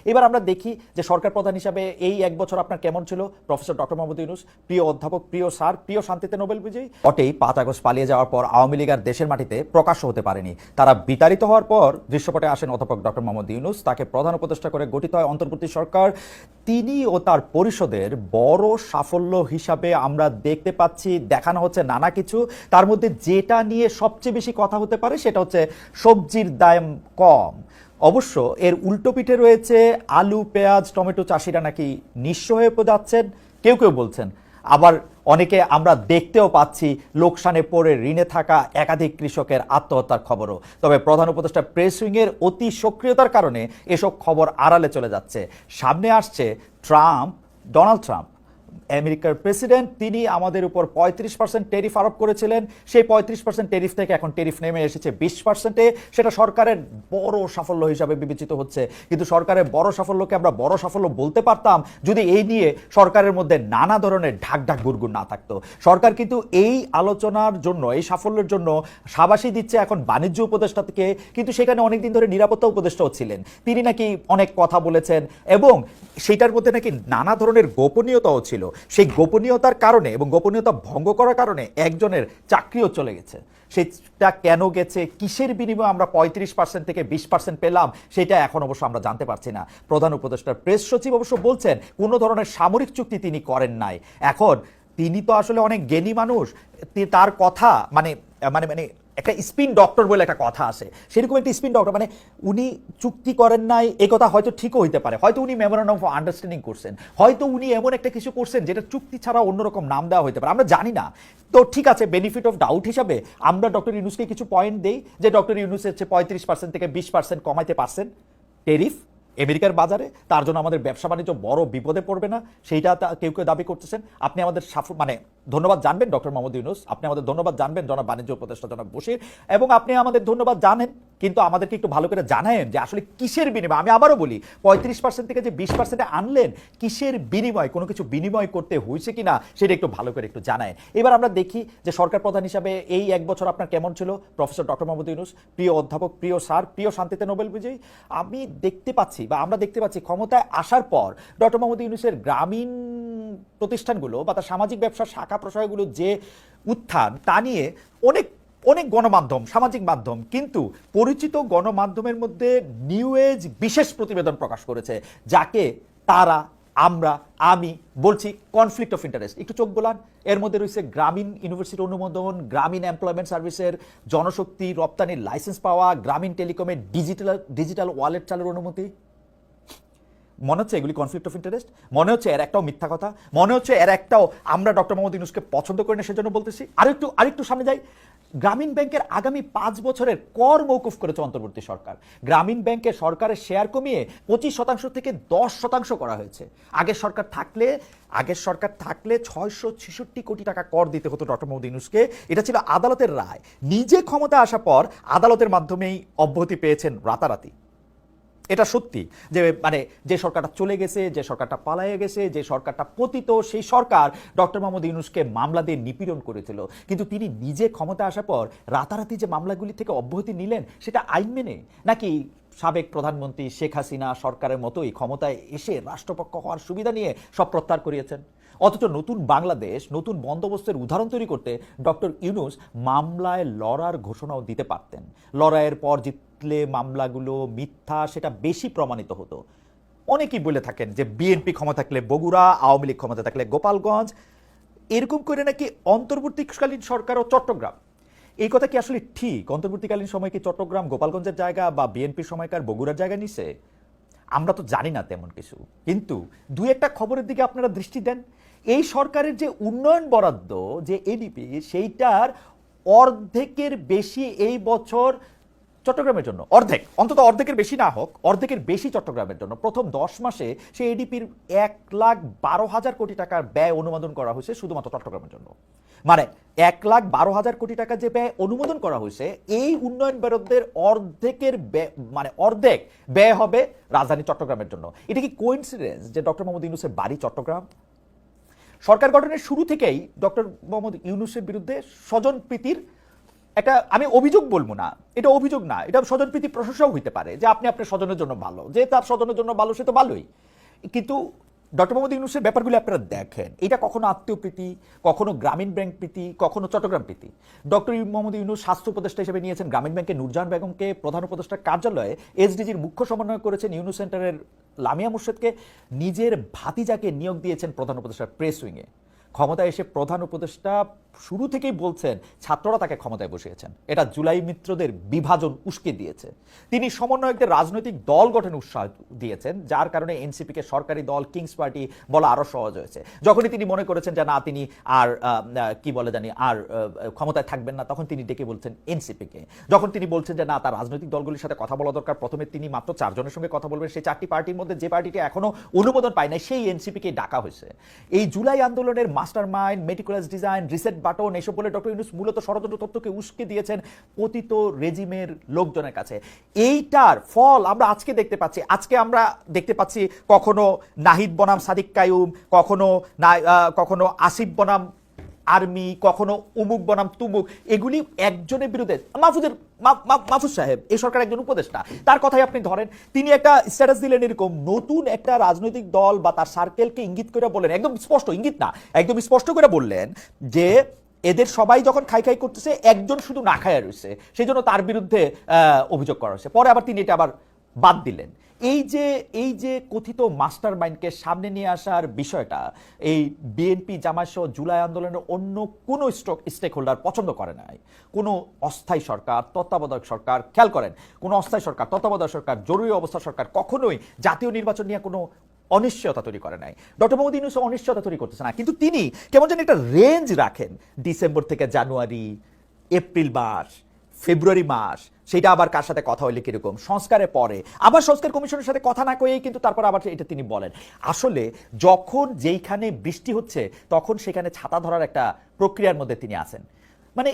এবার আমরা দেখি যে সরকার প্রধান হিসাবে এই এক বছর আপনার কেমন ছিল প্রফেসর ডক্টর মোহাম্মদ ইউনূস, প্রিয় অধ্যাপক, প্রিয় স্যার, প্রিয় শান্তিতে নোবেল বিজয়ী। অটেই ৫ আগস্ট পালিয়ে যাওয়ার পর আওয়ামী লীগ আর দেশের মাটিতে প্রকাশ্য হতে পারেনি। তারা বিতাড়িত হওয়ার পর দৃশ্যপটে আসেন অধ্যাপক ডক্টর মোহাম্মদ ইউনূস, তাকে প্রধান উপদেষ্টা করে গঠিত হয় অন্তর্বর্তী সরকার। তিনি ও তার পরিষদের বড় সাফল্য হিসাবে আমরা দেখতে পাচ্ছি দেখানো হচ্ছে নানা কিছু। তার মধ্যে যেটা নিয়ে সবচেয়ে বেশি কথা হতে পারে সেটা হচ্ছে সবজির দাম কম। অবশ্য এর উল্টো পিঠে রয়েছে আলু, পেঁয়াজ, টমেটো চাষিরা নাকি নিঃস্ব হয়ে যাচ্ছেন, কেউ কেউ বলছেন। আবার অনেকে আমরা দেখতেও পাচ্ছি লোকসানে পড়ে ঋণে থাকা একাধিক কৃষকের আত্মহত্যার খবরও। তবে প্রধান উপদেষ্টা প্রেস উইংয়ের অতি সক্রিয়তার কারণে এসব খবর আড়ালে চলে যাচ্ছে। সামনে আসছে ডোনাল্ড ট্রাম্প, আমেরিকার প্রেসিডেন্ট। তিনি আমাদের উপর 35% ট্যারিফ আরোপ করেছিলেন। সেই 35% ট্যারিফ থেকে এখন ট্যারিফ নেমে এসেছে 20%-এ। সেটা সরকারের বড় সাফল্য হিসাবে বিবেচিত হচ্ছে। কিন্তু সরকারের বড় সাফল্যকে আমরা বড় সাফল্য বলতে পারতাম যদি এই নিয়ে সরকারের মধ্যে নানা ধরনের ঢাক গুড়গুড় না থাকতো। সরকার কিন্তু এই আলোচনার জন্য, এই সাফল্যের জন্য সাবাসী দিচ্ছে এখন বাণিজ্য উপদেষ্টা থেকে, কিন্তু সেখানে অনেকদিন ধরে নিরাপত্তা উপদেষ্টাও ছিলেন। তিনি নাকি অনেক কথা বলেছেন এবং সেটার মধ্যে নাকি নানা ধরনের গোপনীয়তাও ছিল। সেই গোপনীয়তার কারণে এবং গোপনীয়তা ভঙ্গ করার কারণে একজনের চাকরিও চলে গেছে। সেটা কেন গেছে, কিসের বিনিময়ে আমরা 35% থেকে 20% পেলাম, সেটা এখন অবশ্য আমরা জানতে পারছি না। প্রধান উপদেষ্টার প্রেস সচিব অবশ্য বলছেন কোনো ধরনের সামরিক চুক্তি তিনি করেন নাই। এখন তিনি তো আসলে অনেক জ্ঞানী মানুষ, তার কথা মানে মানে মানে একটা স্পিন ডক্টর বলে একটা কথা আছে, সেরকম একটা স্পিন ডক্টর, মানে উনি চুক্তি করেন নাই এই কথা হয়তো ঠিকও হইতে পারে, হয়তো উনি মেমোরান্ডাম অফ আন্ডারস্ট্যান্ডিং করছেন, হয়তো উনি এমন একটা কিছু করছেন যেটা চুক্তি ছাড়া অন্যরকম নাম দেওয়া হইতে পারে, আমরা জানি না। তো ঠিক আছে, বেনিফিট অফ ডাউট হিসাবে আমরা ডক্টর ইউনূসকে কিছু পয়েন্ট দেই যে ডক্টর ইউনূস হচ্ছে 35% থেকে 20% কমাইতে পারছেন ট্যারিফ আমেরিকার বাজারে, তার জন্য আমাদের ব্যবসা বাণিজ্য বড় বিপদে পড়বে না, সেইটা কেউ কেউ দাবি করতেছেন। আপনি আমাদের ধন্যবাদ জানবেন ডক্টর মোহাম্মদ ইউনূস, আপনি আমাদের ধন্যবাদ জানবেন জনাব বাণিজ্য উপদেষ্টা জনাব বশির, এবং আপনি আমাদের ধন্যবাদ জানেন, কিন্তু আমাদেরকে একটু ভালো করে জানায়েন যে আসলে কিসের বিনিময়। আমি আবারও বলি, 35% থেকে যে 20%-এ আনলেন, কিসের বিনিময়, কোনো কিছু বিনিময় করতে হয়েছে কিনা সেটা একটু ভালো করে একটু জানায়। এবার আমরা দেখি যে সরকার প্রধান হিসাবে এই এক বছর আপনার কেমন ছিল প্রফেসর ডক্টর মোহাম্মদ ইউনূস, প্রিয় অধ্যাপক, প্রিয় স্যার, প্রিয় শান্তিতে নোবেল বিজয়ী। আমরা দেখতে পাচ্ছি ক্ষমতায় আসার পর ডক্টর মোহাম্মদ ইউনূসের গ্রামীণ প্রতিষ্ঠানগুলো বা তার সামাজিক ব্যবসার শাখা প্রশাখাগুলো যে উত্থান, তা নিয়ে অনেক অনেক গণমাধ্যম, সামাজিক মাধ্যম, কিন্তু পরিচিত গণমাধ্যমের মধ্যে নিউ এজ বিশেষ প্রতিবেদন প্রকাশ করেছে, যাকে আমি বলছি কনফ্লিক্ট অফ ইন্টারেস্ট। একটু চোখ বোলান, এর মধ্যে রয়েছে গ্রামীণ ইউনিভার্সিটি অনুমোদন, গ্রামীণ এমপ্লয়মেন্ট সার্ভিসের জনশক্তি রপ্তানির লাইসেন্স পাওয়া, গ্রামীণ টেলিকমের ডিজিটাল ওয়ালেট চালুর অনুমতি। মনে হচ্ছে এগুলি কনফ্লিক্ট অফ ইন্টারেস্ট? মনে হচ্ছে এর একটাও মিথ্যা কথা? মনে হচ্ছে এর একটাও আমরা ডক্টর মোহাম্মদ ইউনূসকে পছন্দ করি না সেজন্য বলতেছি? আরেকটু সামনে যাই। গ্রামীণ ব্যাংকের আগামী 5 বছরের কর মৌকুফ করেছে অন্তর্বর্তী সরকার। গ্রামীণ ব্যাংকে সরকারের শেয়ার কমিয়ে 25% থেকে 10% করা হয়েছে। আগের সরকার থাকলে 666 কোটি টাকা কর দিতে হতো ডক্টর মোহাম্মদ ইউনূসকে। এটা ছিল আদালতের রায়। নিজে ক্ষমতা আসার পর আদালতের মাধ্যমেই অব্যাহতি পেয়েছেন রাতারাতি। এটা সত্যি যে সরকারটা চলে গেছে, যে সরকারটা পালায়ে গেছে, যে সরকারটা পতিত, সেই সরকার ডক্টর মোহাম্মদ ইউনূসকে মামলা দিয়ে নিপীড়ন করেছিল। কিন্তু তিনি নিজে ক্ষমতা আসার পর রাতারাতি যে মামলাগুলি থেকে অব্যাহতি নিলেন, সেটা আইন মেনে, নাকি সাবেক প্রধানমন্ত্রী শেখ হাসিনা সরকারের মতোই ক্ষমতায় এসে রাষ্ট্রপক্ষ হওয়ার সুবিধা নিয়ে সব প্রত্যাহার করিয়েছেন? অথচ নতুন বাংলাদেশ, নতুন বন্দোবস্তের উদাহরণ তৈরি করতে ডক্টর ইউনূস মামলায় লড়ার ঘোষণাও দিতে পারতেন। লড়াইয়ের পর জিতলে মামলাগুলো মিথ্যা, সেটা বেশি প্রমাণিত হতো। অনেকেই বলে থাকেন যে বিএনপি ক্ষমতা থাকলে বগুড়া, আওয়ামী লীগ ক্ষমতা থাকলে গোপালগঞ্জ, এরকম করে নাকি অন্তর্বর্তীকালীন সরকার ও চট্টগ্রাম। এই কথা কি আসলে ঠিক? অন্তর্বর্তীকালীন সময় কি চট্টগ্রাম গোপালগঞ্জের জায়গা বা বিএনপির সময়কার বগুড়ার জায়গা নিছে? আমরা তো জানি না তেমন কিছু, কিন্তু দুই একটা খবরের দিকে আপনারা দৃষ্টি দেন। এই সরকারের যে উন্নয়ন বরাদ্দ, যে এডিপি, সেইটার অর্ধেকের বেশি এই বছর চট্টগ্রামের জন্য, অন্তত অর্ধেকের বেশি না হোক, অর্ধেকের বেশি চট্টগ্রামের জন্য। প্রথম 10 মাসে সেই এডিপির 1,12,000 কোটি টাকার ব্যয় অনুমোদন করা হয়েছে শুধুমাত্র চট্টগ্রামের জন্য। মানে 1,12,000 কোটি টাকা যে ব্যয় অনুমোদন করা হয়েছে, এই উন্নয়ন বরাদ্দের অর্ধেক ব্যয় হবে রাজধানী চট্টগ্রামের জন্য। এটা কি কোইন্সিডেন্স যে ডক্টর মোহাম্মদ ইউনূসের বাড়ি চট্টগ্রাম? সরকার গঠনের শুরু থেকেই ডক্টর মোহাম্মদ ইউনূসের বিরুদ্ধে স্বজনপ্রীতির একটা আমি অভিযোগ বলবো না, এটা অভিযোগ না, এটা স্বজনপ্রীতি প্রশংসাও হইতে পারে যে আপনি আপনার স্বজনের জন্য ভালো, যে তার স্বজনের জন্য ভালো সে তো ভালোই। কিন্তু ডক্টর মোহাম্মদ ইউনূসের ব্যাপারগুলো আপনারা দেখেন, এটা কখনো আত্মীয় প্রীতি, কখনো গ্রামীণ ব্যাংক প্রীতি, কখনো চট্টগ্রাম প্রীতি। ডক্টর মোহাম্মদ ইউনূস স্বাস্থ্য উপদেষ্টা হিসেবে নিয়েছেন গ্রামীণ ব্যাংকের নূরজাহান বেগমকে, প্রধান উপদেষ্টার কার্যালয়ে এসডিজির মুখ্য সমন্বয় করেছেন ইউনূস সেন্টারের লামিয়া মুর্শেদকে, নিজের ভাতিজাকে নিয়োগ দিয়েছেন প্রধান উপদেষ্টার প্রেস উইংয়ে। ক্ষমতায় এসে প্রধান উপদেষ্টা শুরু থেকেই বলছেন ছাত্ররা তাকে ক্ষমতায় বসিয়েছেন, এটা জুলাই মিত্রদের বিভাজন উস্কে দিয়েছে। তিনি সমন্বয়কদের রাজনৈতিক দল গঠনে উৎসাহ দিয়েছেন, যার কারণে এনসিপিকে সরকারি দল কিংস পার্টি বলা আরো সহজ হয়েছে। যখনই তিনি মনে করেছেন যে না তিনি আর কি বলে জানি আর ক্ষমতায় থাকবেন না, তখন তিনি ডেকে বলছেন এনসিপিকে। যখন তিনি বলছেন যে না তার রাজনৈতিক দলগুলির সাথে কথা বলা দরকার, প্রথমে তিনি মাত্র 4 জনের সঙ্গে কথা বলবেন, সেই 4টি পার্টির মধ্যে যে পার্টিটি এখনো অনুমোদন পায় না সেই এনসিপিকে ডাকা হয়েছে। এই জুলাই আন্দোলনের master mind, meticulous design, reset button এসব বলে ডক্টর ইউনূস মূলত ষড়যন্ত্র তত্ত্বকে উস্কে দিয়েছেন পতিত রেজিমের লোকজনের কাছে। এইটার ফল আমরা আজকে দেখতে পাচ্ছি। আজকে আমরা দেখতে পাচ্ছি কখনো নাহিদ বনাম সাদিক কায়ুম, কখনো আসিফ বনাম আর্মি, কখনো উমুক বনাম তুমুক, এগুলি একজনের বিরুদ্ধে। মাহফুজ সাহেব এই সরকার একজন উপদেষ্টা, তার কথাই আপনি ধরেন, তিনি একটা স্ট্যাটাস দিলেন এরকম, নতুন একটা রাজনৈতিক দল বা তার সার্কেলকে ইঙ্গিত করে বললেন, একদম স্পষ্ট, ইঙ্গিত না একদম স্পষ্ট করে বললেন যে এদের সবাই যখন খাই খাই করতেছে একজন শুধু না খায়া রয়েছে, সেই জন্য তার বিরুদ্ধে অভিযোগ করা হয়েছে। পরে আবার তিনি এটা আবার বাদ দিলেন। এই যে কথিত মাস্টার মাইন্ডকে সামনে নিয়ে আসার বিষয়টা এই বিএনপি জামায়াত সহ জুলাই আন্দোলনের অন্য কোনো স্টেক হোল্ডার পছন্দ করে নাই। কোনো অস্থায়ী সরকার, তত্ত্বাবধায়ক সরকার, খেয়াল করেন, কোনো অস্থায়ী সরকার, তত্ত্বাবধায়ক সরকার, জরুরি অবস্থা সরকার কখনোই জাতীয় নির্বাচন নিয়ে কোনো অনিশ্চয়তা তৈরি করে নাই। ডক্টর মোহাম্মদ ইউনূস অনিশ্চয়তা তৈরি করতেছে না, কিন্তু তিনি কেমন যেন একটা রেঞ্জ রাখেন, ডিসেম্বর থেকে জানুয়ারি, এপ্রিল মাস, ফেব্রুয়ারি মাস, সেটা আবার কার সাথে কথা হইলে কিরকম, সংস্কারে পরে আবার সংস্কার কমিশনের সাথে কথা না কয়েই কিন্তু তারপর আবার এটা তিনি বলেন। আসলে যখন যেইখানে বৃষ্টি হচ্ছে তখন সেখানে ছাতা ধরার একটা প্রক্রিয়ার মধ্যে তিনি আছেন। মানে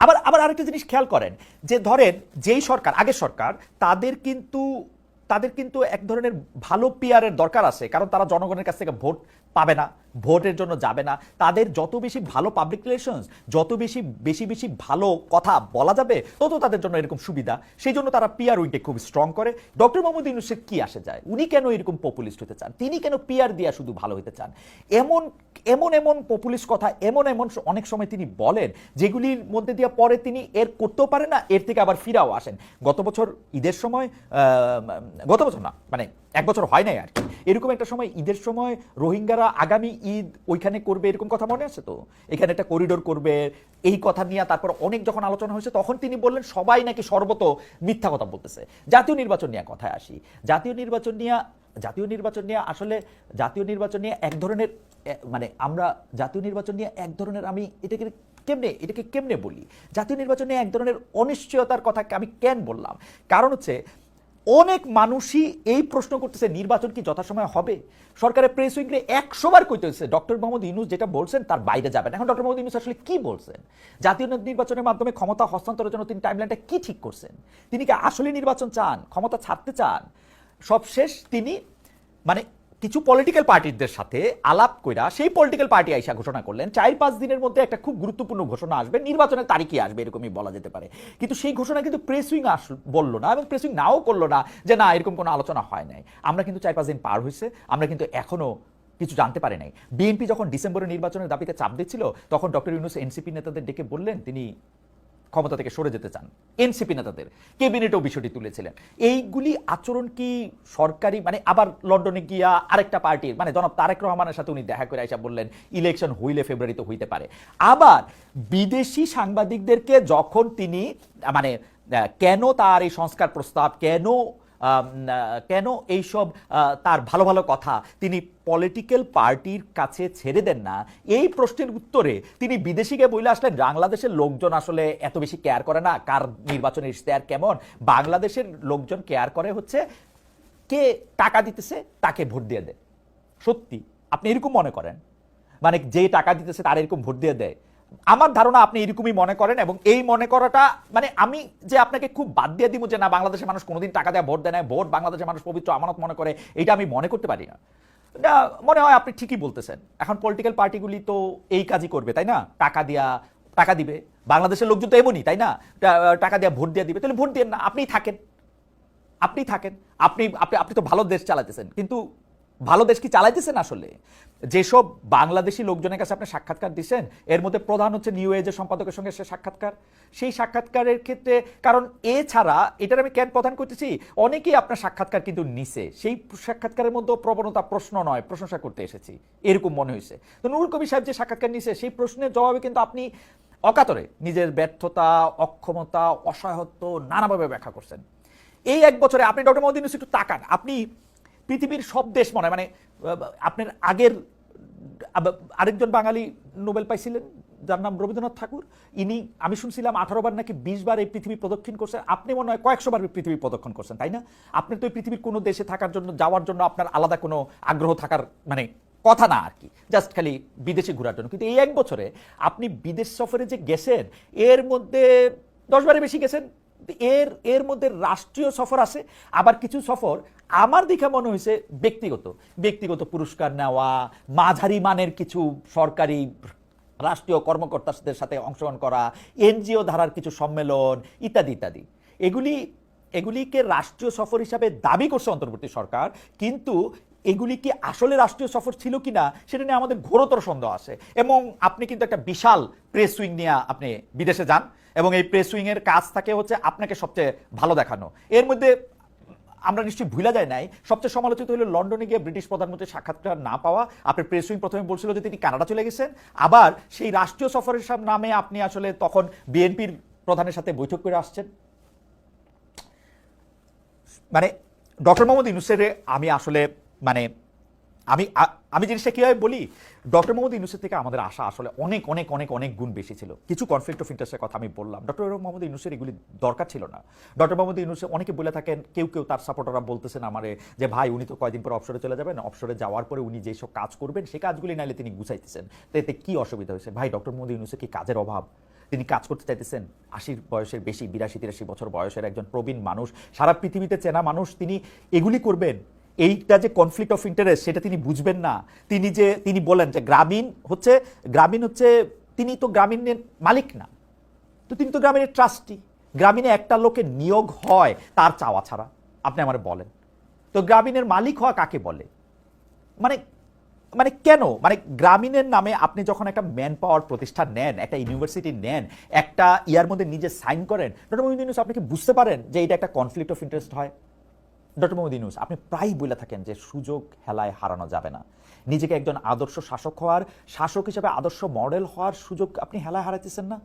আবার আবার আরেকটা জিনিস খেয়াল করেন যে ধরেন যেই সরকার, আগের সরকার, তাদের কিন্তু এক ধরনের ভালো পিয়ারের দরকার আছে, কারণ তারা জনগণের কাছ থেকে ভোট পাবে না, ভোটের জন্য যাবে না। তাদের যত বেশি ভালো পাবলিক রিলেশনস, যত বেশি ভালো কথা বলা যাবে, তত তাদের জন্য এরকম সুবিধা। সেই জন্য তারা পিয়ার উইংকে খুব স্ট্রং করে। ডক্টর মোহাম্মদ ইউনূসের কি আসে যায়, উনি কেন এরকম পপুলিস্ট হতে চান, তিনি কেন পিয়ার দিয়া শুধু ভালো হতে চান? এমন পপুলিস্ট কথা এমন অনেক সময় তিনি বলেন যেগুলির মধ্যে দিয়ে পরে তিনি এর করতেও পারেন না, এর থেকে আবার ফিরাও আসেন। গত বছর ঈদের সময়, গত বছর না মানে 1 বছর হয় নাই আর কি, এরকম একটা সময় ঈদের সময় রোহিঙ্গারা আগামী ঈদ ওইখানে করবে এরকম কথা মনে আছে তো, এখানে একটা করিডোর করবে এই কথা নিয়ে তারপর অনেক যখন আলোচনা হয়েছে তখন তিনি বললেন সবাই নাকি সর্বত মিথ্যা কথা বলতেছে। জাতীয় নির্বাচন নিয়ে কথায় আসি, জাতীয় নির্বাচন নিয়ে আসলে জাতীয় নির্বাচন নিয়ে এক ধরনের মানে আমরা জাতীয় নির্বাচন নিয়ে এক ধরনের, আমি এটাকে কেমনে বলি, জাতীয় নির্বাচন নিয়ে এক ধরনের অনিশ্চয়তার কথা আমি কেন বললাম, কারণ হচ্ছে অনেক মানুষই এই প্রশ্ন করতেছে নির্বাচন কি যথাসময়ে হবে। সরকারের প্রেস উইংয়ে 100 বার কইতেছে ডক্টর মোহাম্মদ ইউনূস যেটা বলছেন তার বাইরে যাবেন। এখন ডক্টর মোহাম্মদ ইউনূস আসলে কি বলছেন, জাতীয় নির্বাচনের মাধ্যমে ক্ষমতা হস্তান্তরের জন্য তিনি টাইমলাইনটা কি ঠিক করছেন, তিনি কি আসলে নির্বাচন চান, ক্ষমতা ছাড়তে চান? সবশেষ তিনি মানে কিছু পলিটিক্যাল পার্টিদের সাথে আলাপ কইরা সেই পলিটিক্যাল পার্টি আইসা ঘোষণা করলেন 4-5 দিনের মধ্যে একটা খুব গুরুত্বপূর্ণ ঘোষণা আসবে, নির্বাচনের তারিখই আসবে, এরকমই বলা যেতে পারে। কিন্তু সেই ঘোষণা কিন্তু প্রেস উইং বললো না, এবং প্রেস উইং নাও করলো না যে না এরকম কোনো আলোচনা হয় নাই। আমরা কিন্তু 4-5 দিন পার হয়েছে, আমরা কিন্তু এখনো কিছু জানতে পারি নাই। বিএনপি যখন ডিসেম্বরের নির্বাচনের দাবিতে চাপ দিচ্ছিল তখন ডক্টর ইউনূস এনসিপি নেতাদের ডেকে বললেন তিনি ক্ষমতা থেকে সরে যেতে চান। এনসিপি নেতাদের ক্যাবিনেটেও বিষয়টি তুলেছিলেন। এইগুলি আচরণ কি সরকারি, মানে আবার লন্ডনে গিয়া আরেকটা পার্টির মানে জনাব তারেক রহমানের সাথে উনি দেখা করে আইসা বললেন ইলেকশন হইলে ফেব্রুয়ারিতে হইতে পারে। আবার বিদেশি সাংবাদিকদেরকে যখন তিনি মানে কেন তার এই সংস্কার প্রস্তাব, কেন এইসব তার ভালো ভালো কথা তিনি পলিটিক্যাল পার্টির কাছে ছেড়ে দেন না, এই প্রশ্নের উত্তরে তিনি বিদেশিকে বলে আসলেন বাংলাদেশের লোকজন আসলে এত বেশি কেয়ার করে না কার নির্বাচনের ইশতেহার কেমন, বাংলাদেশের লোকজন কেয়ার করে হচ্ছে কে টাকা দিতেছে তাকে ভোট দিয়ে দেয়। সত্যি আপনি এরকম মনে করেন, মানে যে টাকা দিতেছে তার এরকম ভোট দিয়ে দেয়? আমার ধারণা আপনি এরকমই মনে করেন, এবং এই মনে করাটা মানে আমি যে আপনাকে খুব বাদ দিয়ে দিব যে না বাংলাদেশের মানুষ কোনোদিন টাকা দেয় ভোট দেয় না, ভোট বাংলাদেশের মানুষ পবিত্র আমানত মনে করে, এটা আমি মনে করতে পারি না। মনে হয় আপনি ঠিকই বলতেছেন। এখন পলিটিক্যাল পার্টিগুলি তো এই কাজই করবে, তাই না? টাকা দিয়া টাকা দিবে, বাংলাদেশের লোকজন তো এমনই, তাই না? টাকা দিয়ে ভোট দিয়ে দিবে, তাহলে ভোট দিয়ে না, আপনিই থাকেন, আপনি থাকেন, আপনি আপনি আপনি তো ভালো দেশ চালাতেছেন, কিন্তু ভালো দেশ কি চালাইতেছেন আসলে? যেসব বাংলাদেশি লোকজনের কাছে আপনি সাক্ষাৎকার দিচ্ছেন, এর মধ্যে প্রধান হচ্ছে নিউ এজের সম্পাদকের সঙ্গে সে সাক্ষাৎকার। সেই সাক্ষাৎকারের ক্ষেত্রে, কারণ এছাড়া এটার আমি কেন প্রধান করতেছি, অনেকেই আপনার সাক্ষাৎকার কিন্তু নিছে, সেই সাক্ষাৎকারের মধ্যে প্রবণতা প্রশ্ন নয়, প্রশংসা করতে এসেছি, এরকম মনে হয়েছে। তো নুরুল কবির সাহেব যে সাক্ষাৎকার নিছে, সেই প্রশ্নের জবাবে কিন্তু আপনি অকাতরে নিজের ব্যর্থতা, অক্ষমতা, অসহায়ত্ব নানাভাবে ব্যাখ্যা করছেন। এই এক বছরে আপনি ডক্টর মোহাম্মদ ইউনূস একটু তাকান, আপনি পৃথিবীর সব দেশ মানে আপনার আগের আরেকজন বাঙালি নোবেল পাইছিলেন যার নাম রবীন্দ্রনাথ ঠাকুর, ইনি আমি শুনছিলাম 18 বার নাকি 20 বার এই পৃথিবী প্রদক্ষিণ করছেন, আপনি মনে হয় কয়েকশো বার পৃথিবী প্রদক্ষিণ করছেন, তাই না? আপনি তো এই পৃথিবীর কোনো দেশে থাকার জন্য, যাওয়ার জন্য আপনার আলাদা কোনো আগ্রহ থাকার মানে কথা না আর কি, জাস্ট খালি বিদেশে ঘোরার জন্য। কিন্তু এই এক বছরে আপনি বিদেশ সফরে যে গেছেন, এর মধ্যে 10 বারের বেশি গেছেন। এর মধ্যে রাষ্ট্রীয় সফর আছে, আবার কিছু সফর আমার দেখে মনে হয়েছে ব্যক্তিগত পুরস্কার নেওয়া, মাঝারি মানের কিছু সরকারি রাষ্ট্রীয় কর্মকর্তাদের সাথে অংশগ্রহণ করা, এনজিও ধারার কিছু সম্মেলন ইত্যাদি ইত্যাদি। এগুলিকে রাষ্ট্রীয় সফর হিসাবে দাবি করছে অন্তর্বর্তী সরকার, কিন্তু এগুলি কি আসলে রাষ্ট্রীয় সফর ছিল কিনা সেটা নিয়ে আমাদের ঘোরতর সন্দেহ আছে। এবং আপনি কিন্তু একটা বিশাল প্রেস উইং নিয়ে আপনি বিদেশে যান, এবং এই প্রেস উইং এর কাজ থাকে হচ্ছে আপনাকে সবচেয়ে ভালো দেখানো। এর মধ্যে আমরা নিশ্চয়ই ভুলা যায় নাই, সবচেয়ে সমালোচিত হলো লন্ডনে গিয়ে ব্রিটিশ প্রধানমন্ত্রীর সাক্ষাৎকার না পাওয়া। আপনার প্রেস উইং প্রথমে বলছিল যে তিনি কানাডা চলে গেছেন, আবার সেই রাষ্ট্রীয় সফরের নামে আপনি আসলে তখন বিএনপির প্রধানের সাথে বৈঠক করে আসছেন। মানে ডক্টর মোহাম্মদ ইউনূসের আমি আসলে মানে আমি জিনিসটা কীভাবে বলি, ডক্টর মোহাম্মদ ইউনূসের থেকে আমাদের আশা আসলে অনেক অনেক অনেক অনেক গুণ বেশি ছিল। কিছু কনফ্লিক্ট অফ ইন্টারেস্টের কথা আমি বললাম, ডক্টর মোহাম্মদ ইউনূসের এগুলি দরকার ছিল না। ডক্টর মোহাম্মদ ইউনূস অনেকে বলে থাকেন, কেউ তার সাপোর্টাররা বলতেছেন আমারে যে ভাই উনি তো কয়েকদিন পর অবসরে চলে যাবেন, অবসরে যাওয়ার পরে উনি যেসব কাজ করবেন সেই কাজগুলি নাইলে তিনি গুছাইতেছেন, তো এতে কি অসুবিধা হয়েছে? ভাই ডক্টর মোহাম্মদ ইউনূসের কি কাজের অভাব? তিনি কাজ করতে চাইতেছেন, 80 বয়সের বেশি, 82-83 বছর বয়সের একজন প্রবীণ মানুষ, সারা পৃথিবীতে চেনা মানুষ, তিনি এগুলি করবেন? এইটা যে কনফ্লিক্ট অফ ইন্টারেস্ট সেটা তিনি বুঝবেন না। তিনি বলেন যে গ্রামীণ হচ্ছে তিনি তো গ্রামীণের মালিক না, তো তিনি তো গ্রামীণের ট্রাস্টি। গ্রামীণে একটা লোকের নিয়োগ হয় তার চাওয়া ছাড়া, আপনি আমার বলেন তো গ্রামীণের মালিক হওয়া কাকে বলে? মানে মানে কেন? মানে গ্রামীণের নামে আপনি যখন একটা ম্যান পাওয়ার প্রতিষ্ঠান নেন, একটা ইউনিভার্সিটি নেন, একটা ইয়ার মধ্যে নিজে সাইন করেন, ডক্টর মোহাম্মদ ইউনূস আপনি কি বুঝতে পারেন যে এটা একটা কনফ্লিক্ট অফ ইন্টারেস্ট হয়? ডক্টর মোহাম্মদ ইউনূস আপনি প্রায়ই বলে থাকেন যে সুযোগ হেলায় হারানো যাবে না। নিজেকে একজন আদর্শ শাসক হিসেবে আদর্শ মডেল হওয়ার সুযোগ আপনি হেলায় হারাইতেছেন না।